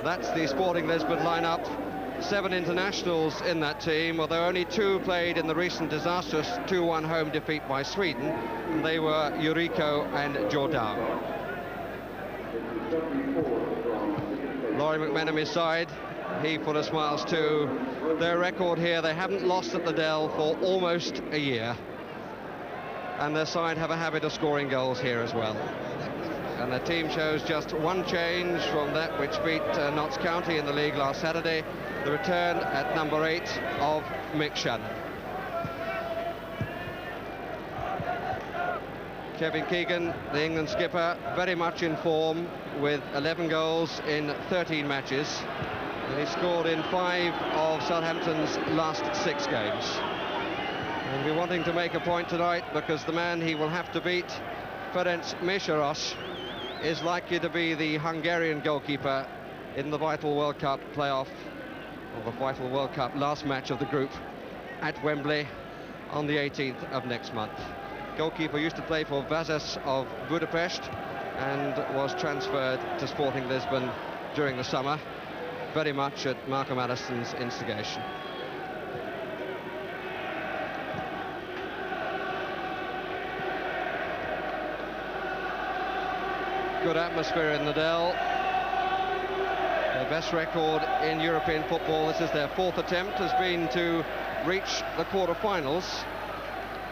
That's the Sporting Lisbon lineup. 7 internationals in that team, although only 2 played in the recent disastrous 2-1 home defeat by Sweden, and they were Eurico and Jordao. Laurie McMenamin's side, he full of smiles too. Their record here, they haven't lost at the Dell for almost a year, and their side have a habit of scoring goals here as well. And the team shows just 1 change from that which beat Notts County in the league last Saturday. The return at number 8 of Mick Shannon. Kevin Keegan, the England skipper, very much in form with 11 goals in 13 matches. And he scored in 5 of Southampton's last 6 games. And we're wanting to make a point tonight because the man he will have to beat, Ferenc Mesharos, is likely to be the Hungarian goalkeeper in the vital World Cup playoff, or the vital World Cup last match of the group at Wembley on the 18th of next month. Goalkeeper used to play for Vasas of Budapest and was transferred to Sporting Lisbon during the summer, very much at Malcolm Addison's instigation. Good atmosphere in the Dell. Their best record in European football. This is their 4th attempt, has been to reach the quarter-finals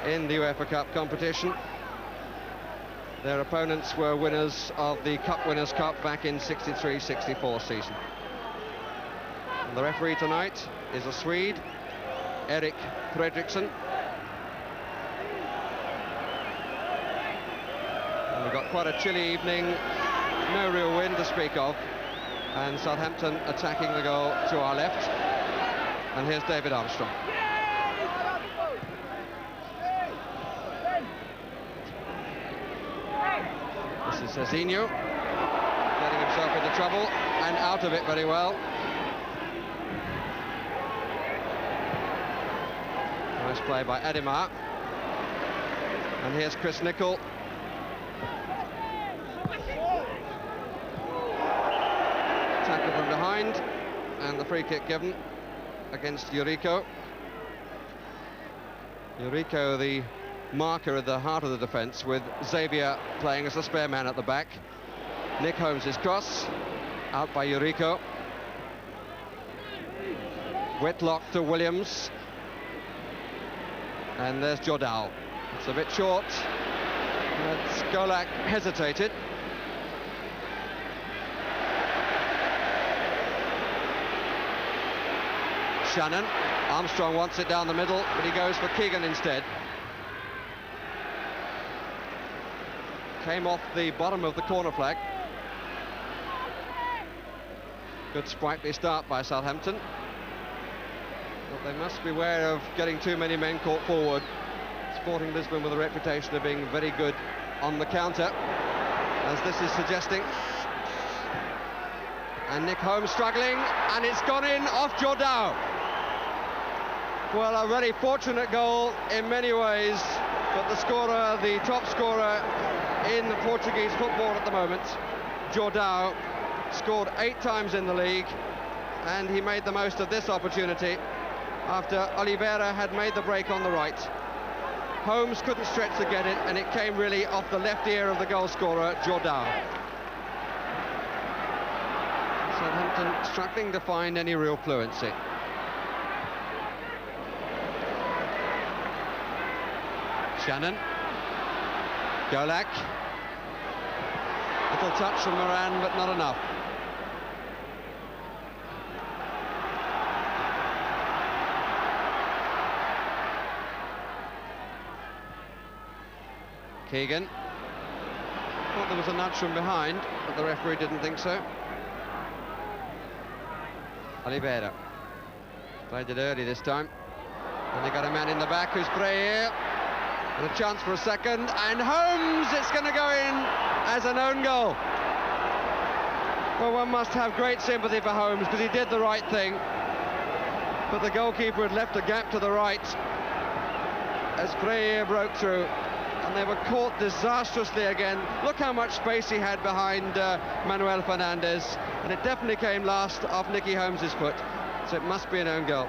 in the UEFA Cup competition. Their opponents were winners of the Cup Winners' Cup back in 63-64 season. And the referee tonight is a Swede, Erik Fredriksson. And we've got quite a chilly evening, no real wind to speak of, and Southampton attacking the goal to our left. And here's David Armstrong. This is Cezinho, getting himself into trouble and out of it very well. Nice play by Ademar. And here's Chris Nicol. Tackle from behind, and the free kick given against Eurico. Eurico, the marker at the heart of the defence, with Xavier playing as a spare man at the back. Nick Holmes' cross, out by Eurico. Whitlock to Williams. And there's Jordao. It's a bit short. Skolak hesitated. Shannon. Armstrong wants it down the middle, but he goes for Keegan instead. Came off the bottom of the corner flag. Good sprightly start by Southampton. But they must beware of getting too many men caught forward. Sporting Lisbon with a reputation of being very good on the counter, as this is suggesting. And Nick Holmes struggling, and it's gone in off Jordao. Well, a very fortunate goal in many ways, but the scorer, the top scorer in the Portuguese football at the moment, Jordao, scored 8 times in the league, and he made the most of this opportunity after Oliveira had made the break on the right. Holmes couldn't stretch to get it, and it came really off the left ear of the goal scorer, Jordao. Southampton struggling to find any real fluency. Shannon. Golak. Little touch from Moran, but not enough. Keegan. Thought there was a nudge from behind, but the referee didn't think so. Oliveira. Played it early this time. And they got a man in the back who's Freire. And a chance for a second, and Holmes, it's going to go in as an own goal. Well, one must have great sympathy for Holmes, because he did the right thing. But the goalkeeper had left a gap to the right as Freire broke through, and they were caught disastrously again. Look how much space he had behind Manuel Fernandes. and it definitely came last off Nicky Holmes's foot, so it must be an own goal.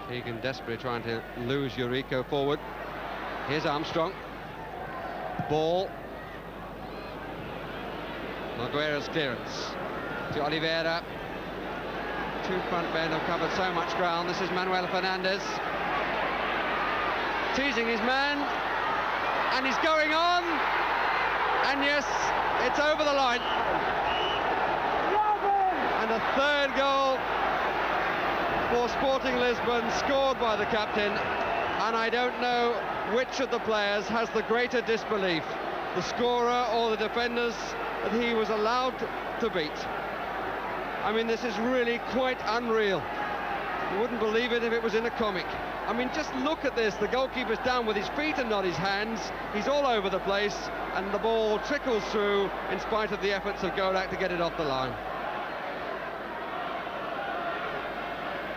Keegan desperately trying to lose Eurico forward. Here's Armstrong. Ball. Maguire's clearance to Oliveira. Two front men have covered so much ground. This is Manuel Fernandes. Teasing his man. And he's going on. And yes, it's over the line. And a third goal for Sporting Lisbon, scored by the captain, and I don't know which of the players has the greater disbelief, the scorer or the defenders that he was allowed to beat. I mean, this is really quite unreal. You wouldn't believe it if it was in a comic. I mean, just look at this. The goalkeeper's down with his feet and not his hands. He's all over the place, and the ball trickles through in spite of the efforts of Golak to get it off the line.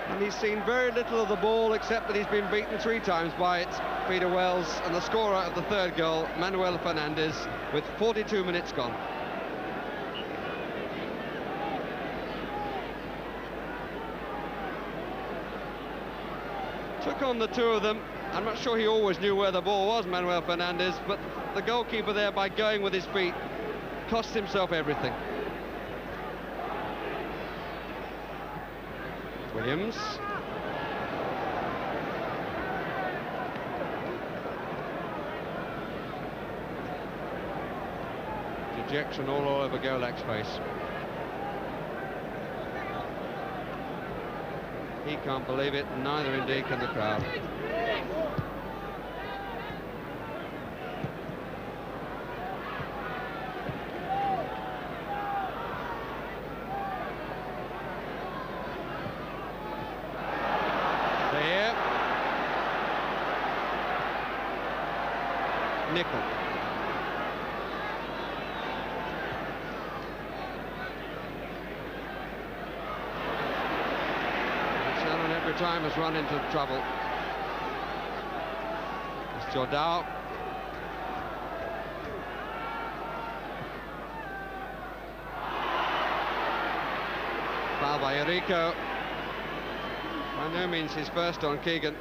And he's seen very little of the ball, except that he's been beaten 3 times by it, Peter Wells, and the scorer of the third goal, Manuel Fernandes, with 42 minutes gone. Took on the two of them. I'm not sure he always knew where the ball was, Manuel Fernandes, but the goalkeeper there, by going with his feet, cost himself everything. Williams. Dejection all over Golak's face. He can't believe it, neither indeed can the crowd. Nickel. Shannon every time has run into trouble. It's Jordao. Foul by Eurico. By no means his first on Keegan.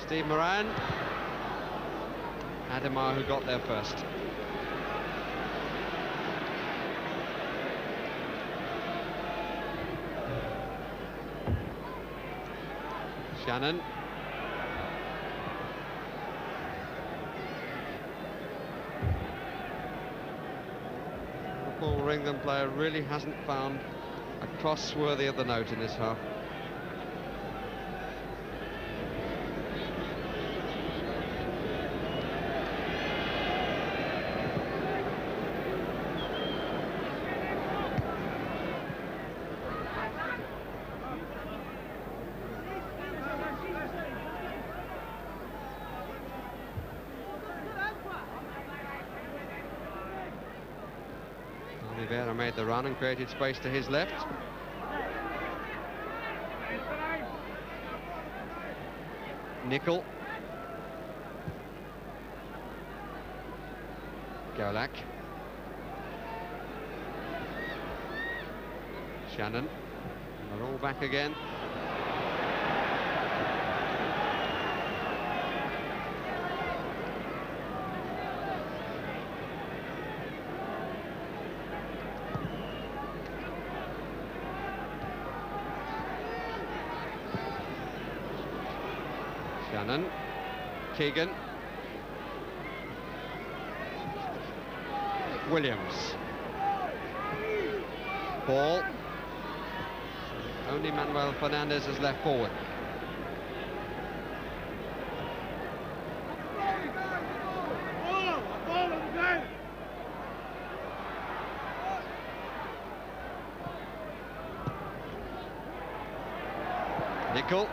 Steve Moran. Ademar who got there first. Shannon. The Paul Ringland player really hasn't found a cross worthy of the note in this half. Oliveira made the run and created space to his left. Nickel. Golak. Shannon. They're all back again. Shannon, Keegan, Williams, ball, only Manuel Fernandes is left forward. Nickel.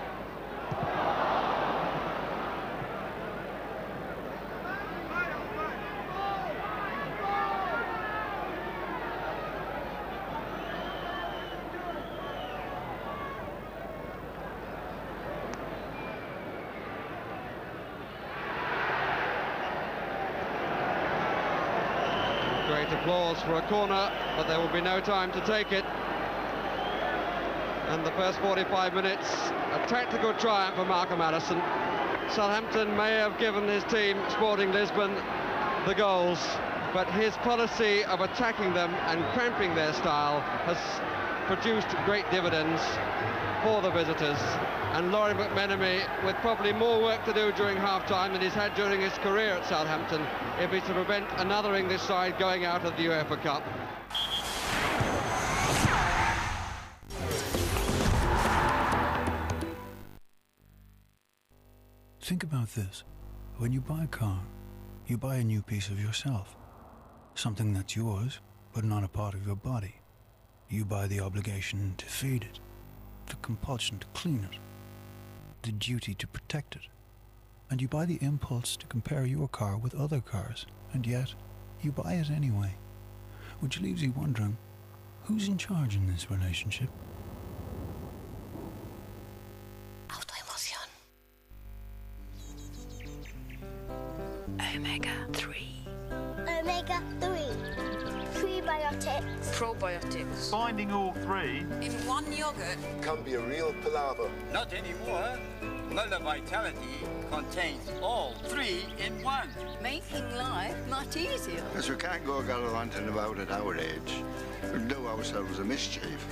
Great applause for a corner, but there will be no time to take it. And the first 45 minutes, a tactical triumph for Malcolm Allison. Southampton may have given his team, Sporting Lisbon, the goals, but his policy of attacking them and cramping their style has produced great dividends for the visitors. And Laurie McMenemy, with probably more work to do during half-time than he's had during his career at Southampton, if he's to prevent another English side going out of the UEFA Cup. Think about this. When you buy a car, you buy a new piece of yourself. Something that's yours, but not a part of your body. You buy the obligation to feed it, the compulsion to clean it, the duty to protect it. And you buy the impulse to compare your car with other cars, and yet you buy it anyway. Which leaves you wondering, who's in charge in this relationship? Omega-3. Omega-3. Prebiotics. Probiotics. Finding all three In one yogurt. Can be a real palaver. Not anymore. Muller Vitality contains all three in one. Making life much easier. Because we can't go gallivanting about at our age. We do ourselves a mischief.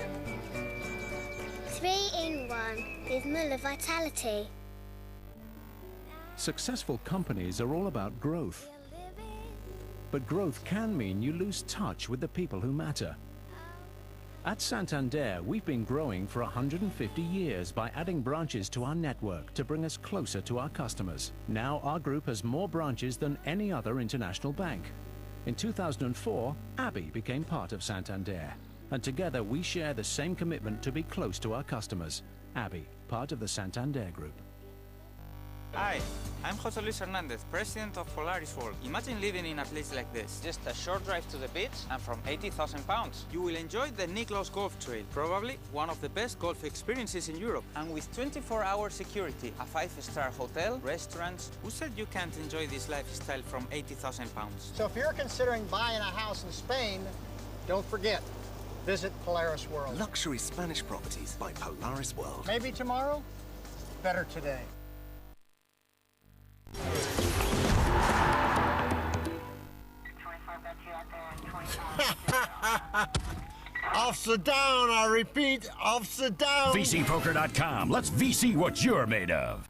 3-in-1 with Muller Vitality. Successful companies are all about growth. But growth can mean you lose touch with the people who matter. At Santander, we've been growing for 150 years by adding branches to our network to bring us closer to our customers. Now our group has more branches than any other international bank. In 2004, Abbey became part of Santander. And together we share the same commitment to be close to our customers. Abbey, part of the Santander Group. Hi, I'm Jose Luis Hernandez, president of Polaris World. Imagine living in a place like this. Just a short drive to the beach and from 80,000 pounds. You will enjoy the Niklos Golf Trail, probably one of the best golf experiences in Europe. And with 24-hour security, a 5-star hotel, restaurants. Who said you can't enjoy this lifestyle from 80,000 pounds? So if you're considering buying a house in Spain, don't forget, visit Polaris World. Luxury Spanish properties by Polaris World. Maybe tomorrow, better today. Officer down, I repeat, officer down. VCPoker.com. Let's VC what you're made of.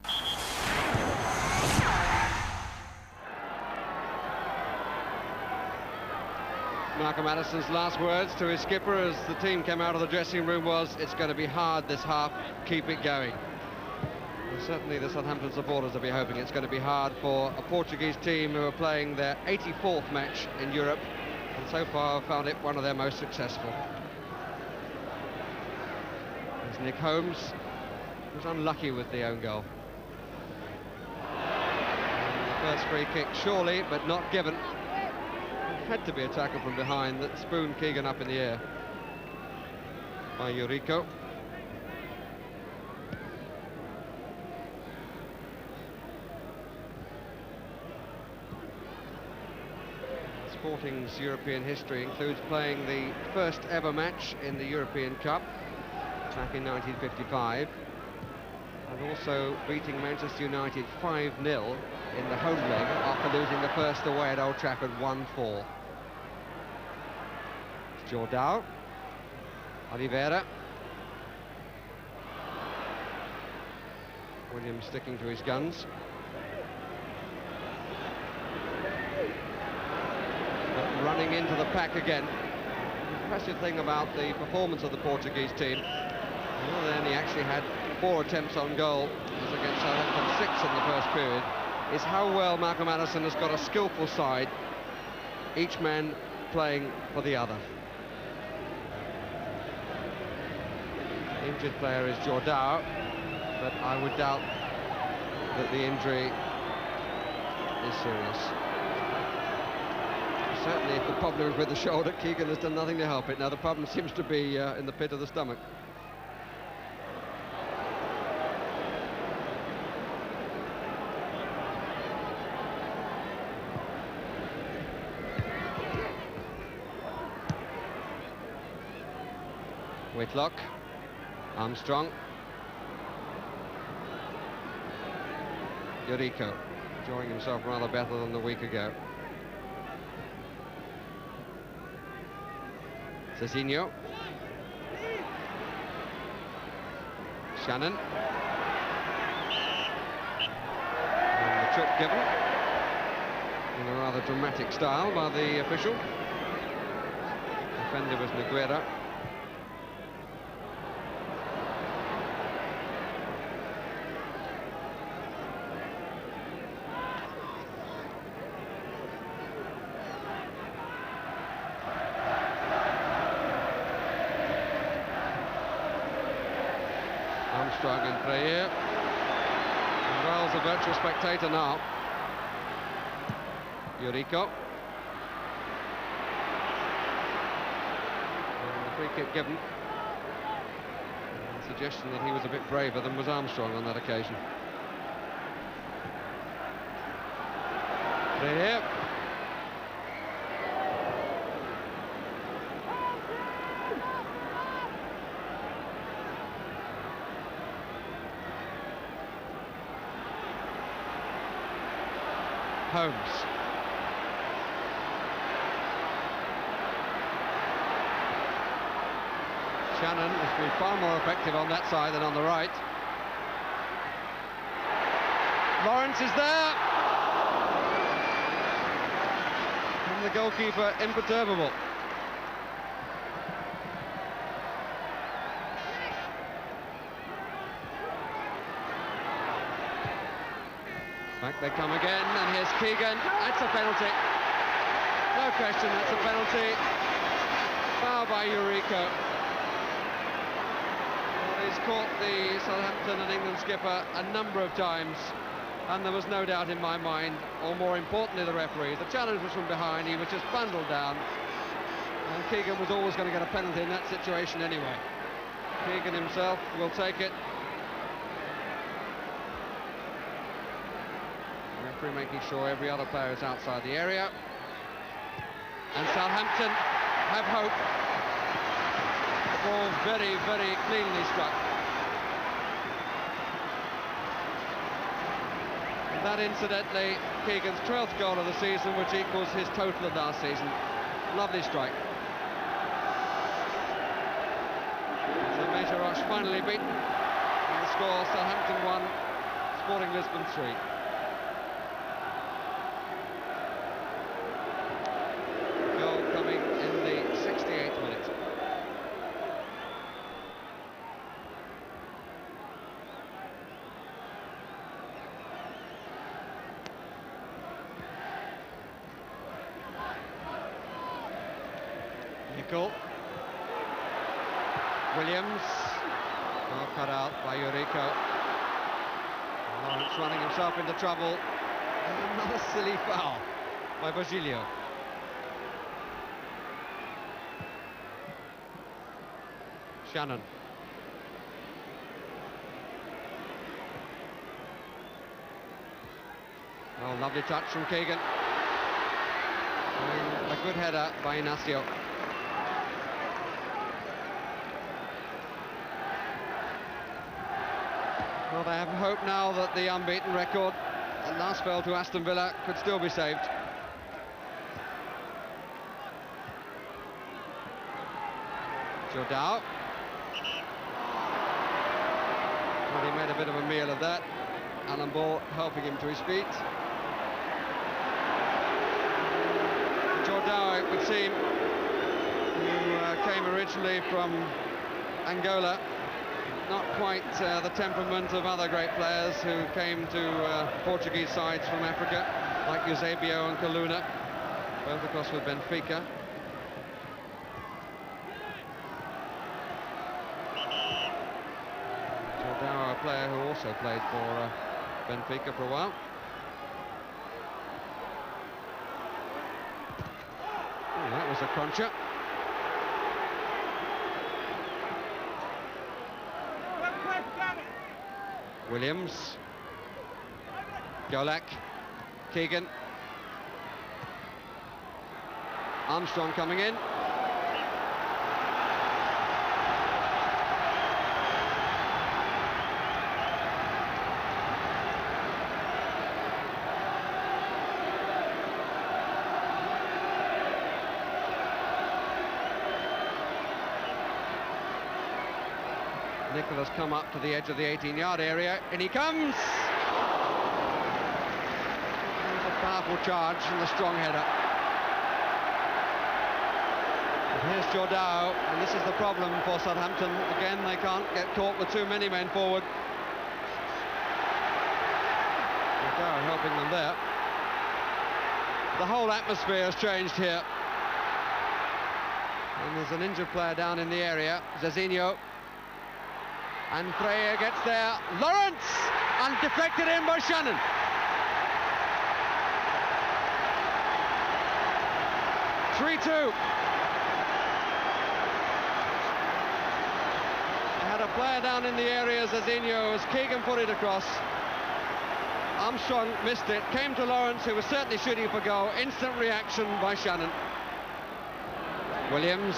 Malcolm Allison's last words to his skipper as the team came out of the dressing room was, it's going to be hard this half, keep it going. And certainly the Southampton supporters will be hoping it's going to be hard for a Portuguese team who are playing their 84th match in Europe, and so far have found it one of their most successful. There's Nick Holmes, who's unlucky with the own goal. And the first free kick surely, but not given. It had to be a tackle from behind that spooned Keegan up in the air by Eurico. Sporting's European history includes playing the first ever match in the European Cup back in 1955, and also beating Manchester United 5-0 in the home leg after losing the first away at Old Trafford 1-4. Jordao, Oliveira, Williams sticking to his guns. But running into the pack again. The impressive thing about the performance of the Portuguese team, more than he actually had 4 attempts on goal, as against Southampton 6 in the first period, is how well Malcolm Allison has got a skillful side, each man playing for the other. The injured player is Jordao, but I would doubt that the injury is serious. Certainly if the problem is with the shoulder, Keegan has done nothing to help it. Now the problem seems to be in the pit of the stomach. Whitlock, Armstrong, Yuriko, enjoying himself rather better than the week ago. Cezinho, Shannon, and the trip given in a rather dramatic style by the official. Defender was Neguera. Armstrong in Freire. And Wells a virtual spectator now. Yuriko. And the free kick given. A suggestion that he was a bit braver than was Armstrong on that occasion. Freire. Holmes. Shannon has been far more effective on that side than on the right. Lawrence is there. And the goalkeeper imperturbable. Back they come again, and here's Keegan. That's a penalty. No question, that's a penalty. Foul by Yuriko. Well, he's caught the Southampton and England skipper a number of times, and there was no doubt in my mind, or more importantly the referee, the challenge was from behind, he was just bundled down, and Keegan was always going to get a penalty in that situation anyway. Keegan himself will take it. Making sure every other player is outside the area, and Southampton have hope. The ball very, very cleanly struck. And that, incidentally, Keegan's 12th goal of the season, which equals his total of last season. Lovely strike. So Mejerosh finally beaten, and the score: Southampton 1, Sporting Lisbon 3. Williams, well cut out by Yuriko. Lawrence running himself into trouble. And another silly foul by Virgilio. Shannon. Oh, lovely touch from Keegan. And a good header by Inacio. Well, they have hope now that the unbeaten record, the last spell to Aston Villa, could still be saved. Jordao. Well, he made a bit of a meal of that. Alan Ball helping him to his feet. Jordao, it would seem, who came originally from Angola, not quite the temperament of other great players who came to Portuguese sides from Africa, like Eusebio and Kaluna, both of course with Benfica. Jordao, a player who also played for Benfica for a while. Oh, that was a cruncher. Williams, Golak, Keegan, Armstrong coming in. Nicholas come up to the edge of the 18-yard area, and he comes! There's a powerful charge and a strong header. And here's Jordao, and this is the problem for Southampton. Again, they can't get caught with too many men forward. Jordao helping them there. The whole atmosphere has changed here. And there's an injured player down in the area, Zezinho. And Freya gets there. Lawrence! And deflected in by Shannon. (3-2). They had a player down in the area, Zezinho, as Keegan put it across. Armstrong missed it, came to Lawrence, who was certainly shooting for goal. Instant reaction by Shannon. Williams.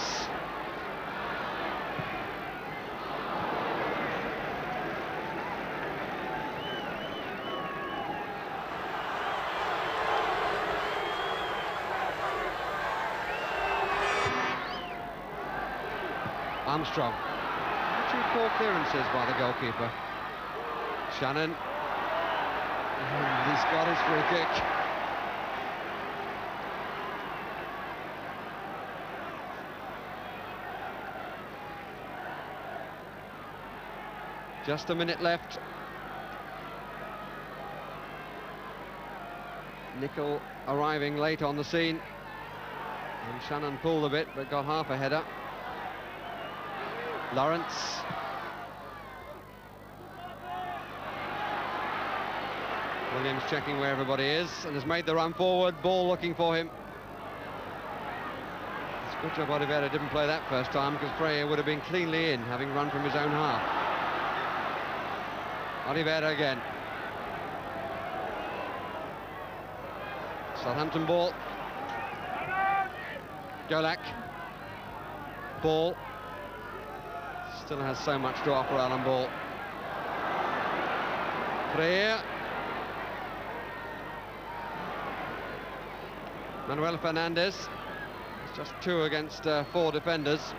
Armstrong. 2 poor clearances by the goalkeeper. Shannon. And he's got his free kick. Just a minute left. Nicol arriving late on the scene. And Shannon pulled a bit, but got half a header. Lawrence. Williams checking where everybody is and has made the run forward. Ball looking for him. It's a good job Oliveira didn't play that first time, because Freya would have been cleanly in, having run from his own half. Oliveira again. Southampton ball. Golak. Ball. Still has so much to offer, Alan Ball. Freya. Manuel Fernandez. It's just 2 against 4 defenders.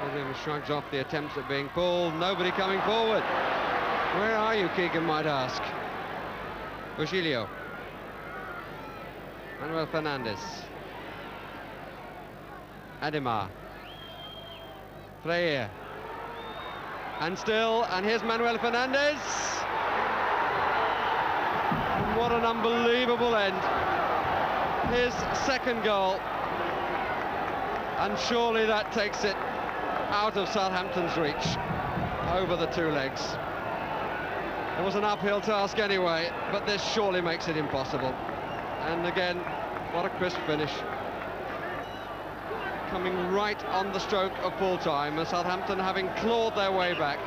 Williams shrugs off the attempts at being pulled. Nobody coming forward. Where are you, Keegan might ask? Virgilio. Manuel Fernandez. Ademar. Freya. And still, and here's Manuel Fernandez. And what an unbelievable end. His second goal. And surely that takes it out of Southampton's reach, over the 2 legs. It was an uphill task anyway, but this surely makes it impossible. And again, what a crisp finish. Coming right on the stroke of full-time, and Southampton, having clawed their way back,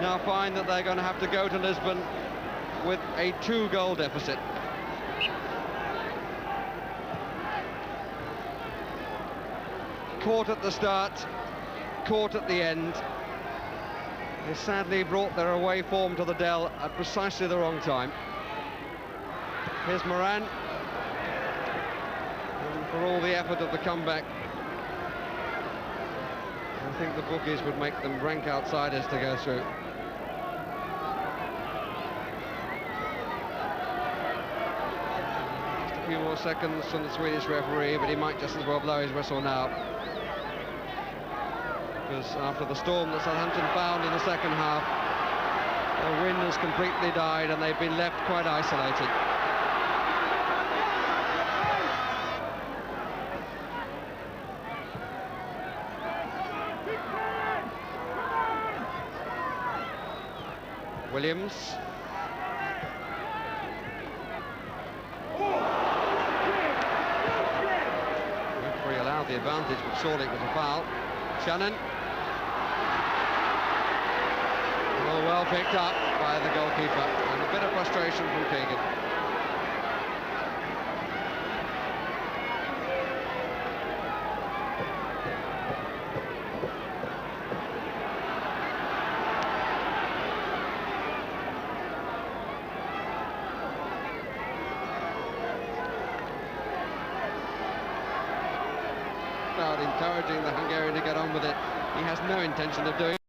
now find that they're going to have to go to Lisbon with a 2-goal deficit. Caught at the start, caught at the end. They sadly brought their away form to the Dell at precisely the wrong time. Here's Moran. And for all the effort of the comeback, I think the bookies would make them rank outsiders to go through. Just a few more seconds from the Swedish referee, but he might just as well blow his whistle now. Because after the storm that Southampton found in the second half, their wind has completely died and they've been left quite isolated. Williams. Referee allowed the advantage, but surely it was a foul. Shannon. Oh, well picked up by the goalkeeper, and a bit of frustration from Keegan. crowd encouraging the Hungarian to get on with it. He has no intention of doing it.